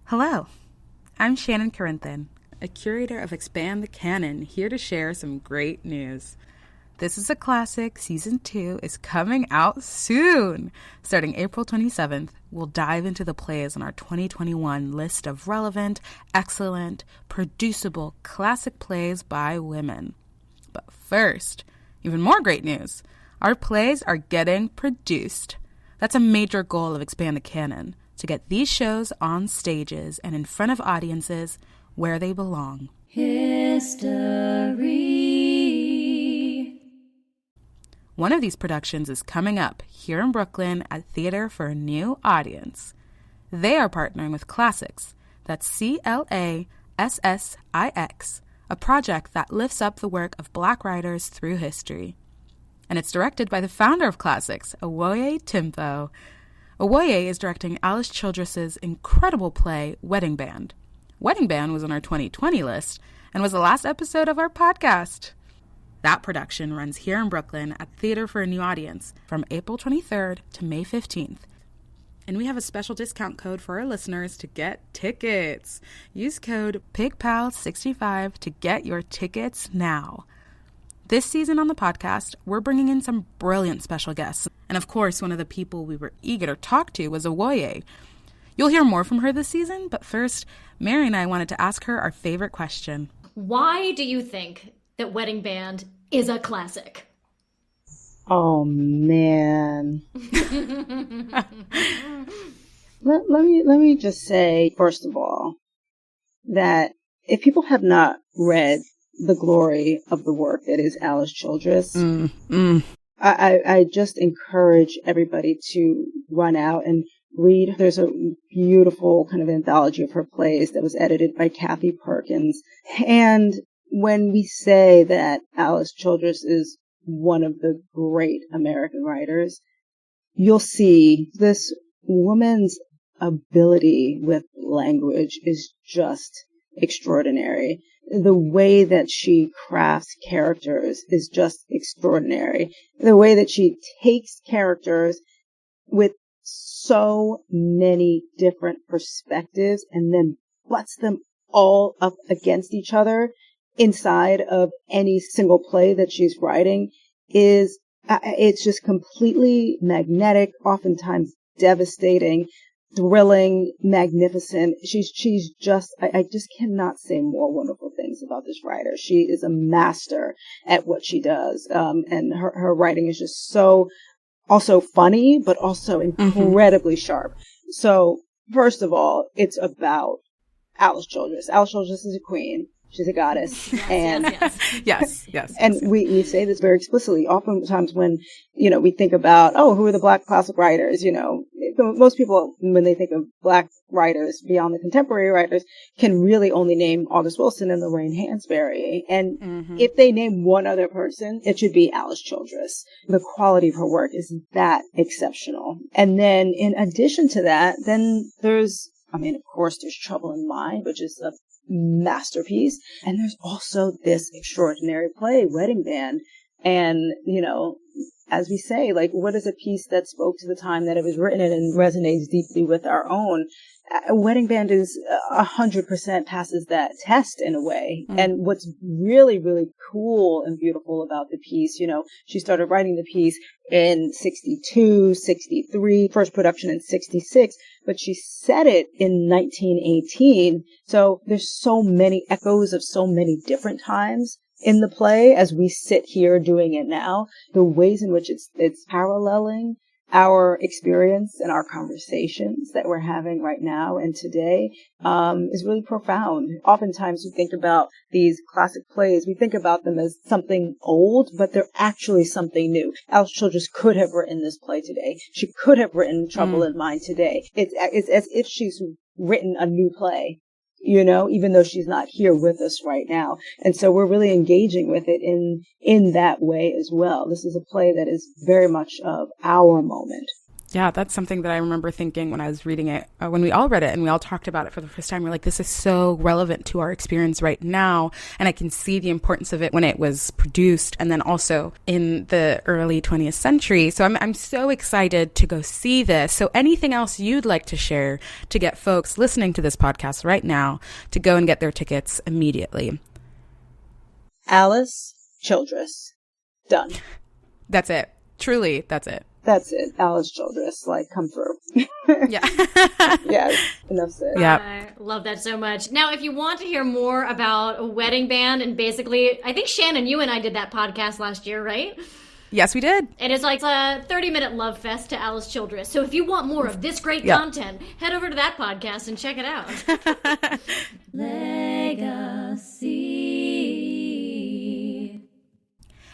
Hello, I'm Shannon Corinthan, a curator of Expand the Canon, here to share some great news. This is a Classic Season 2 is coming out soon. Starting April 27th, we'll dive into the plays on our 2021 list of relevant, excellent, producible classic plays by women. But first, even more great news. Our plays are getting produced. That's a major goal of Expand the Canon, to get these shows on stages and in front of audiences where they belong. History. One of these productions is coming up here in Brooklyn at Theater for a New Audience. They are partnering with Classix, that's CLASSIX, a project that lifts up the work of Black writers through history. And it's directed by the founder of Classix, Owoye Timpo. Owoye is directing Alice Childress's incredible play, Wedding Band. Wedding Band was on our 2020 list and was the last episode of our podcast. That production runs here in Brooklyn at Theater for a New Audience from April 23rd to May 15th. And we have a special discount code for our listeners to get tickets. Use code PIGPAL65 to get your tickets now. This season on the podcast, we're bringing in some brilliant special guests. And of course, one of the people we were eager to talk to was Owoye. You'll hear more from her this season, but first, Mary and I wanted to ask her our favorite question. Why do you think that Wedding Band is a classic? Oh, man. let me just say, first of all, that if people have not read the glory of the work that is Alice Childress, I just encourage everybody to run out and read. There's a beautiful kind of anthology of her plays that was edited by Kathy Perkins. And when we say that Alice Childress is one of the great American writers, you'll see this woman's ability with language is just extraordinary. The way that she crafts characters is just extraordinary. The way that she takes characters with so many different perspectives and then butts them all up against each other inside of any single play that she's writing is, it's just completely magnetic, oftentimes devastating, thrilling, magnificent. She's just, I just cannot say more wonderful things about this writer. She is a master at what she does. And her writing is just so also funny, but also incredibly sharp. So first of all, it's about Alice Childress. Alice Childress is a queen. She's a goddess. Yes. And we say this very explicitly. Oftentimes when, we think about, who are the Black classic writers, most people, when they think of Black writers beyond the contemporary writers, can really only name August Wilson and Lorraine Hansberry. And if they name one other person, it should be Alice Childress. The quality of her work is that exceptional. And then in addition to that, then there's, of course, there's Trouble in Mind, which is a masterpiece. And there's also this extraordinary play, Wedding Band. And, as we say, what is a piece that spoke to the time that it was written in and resonates deeply with our own? Wedding Band is 100% passes that test in a way. And what's really, really cool and beautiful about the piece, she started writing the piece in 62, 63, first production in 66, but she set it in 1918. So there's so many echoes of so many different times in the play as we sit here doing it now. The ways in which it's paralleling our experience and our conversations that we're having right now and today is really profound. Oftentimes we think about these classic plays, we think about them as something old, but they're actually something new. Alice Childress could have written this play today. She could have written Trouble in Mind today. It's as if she's written a new play, even though she's not here with us right now. And so we're really engaging with it in that way as well. This is a play that is very much of our moment. Yeah, that's something that I remember thinking when I was reading it, when we all read it and we all talked about it for the first time. We're like, this is so relevant to our experience right now. And I can see the importance of it when it was produced and then also in the early 20th century. So I'm so excited to go see this. So anything else you'd like to share to get folks listening to this podcast right now to go and get their tickets immediately? Alice Childress. Done. That's it. Truly, that's it. That's it. Alice Childress, like, come through. Yeah. Yeah, enough said. Yeah. I love that so much. Now, if you want to hear more about a wedding band, and basically, I think Shannon, you and I did that podcast last year, right? Yes, we did. And it's like a 30-minute love fest to Alice Childress. So if you want more of this great content, head over to that podcast and check it out. Legacy.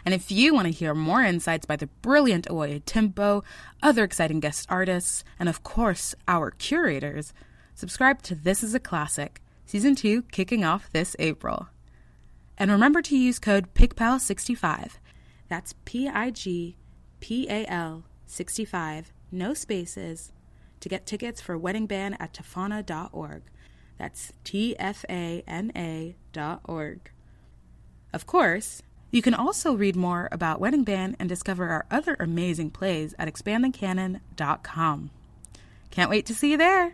And if you want to hear more insights by the brilliant Owoye Timpo, other exciting guest artists, and of course, our curators, subscribe to This Is a Classic, Season 2 kicking off this April. And remember to use code PIGPAL65. That's PIGPAL 65, no spaces, to get tickets for Wedding Band at tafana.org. That's TFANA.org. Of course, you can also read more about Wedding Band and discover our other amazing plays at expandingcanon.com. Can't wait to see you there!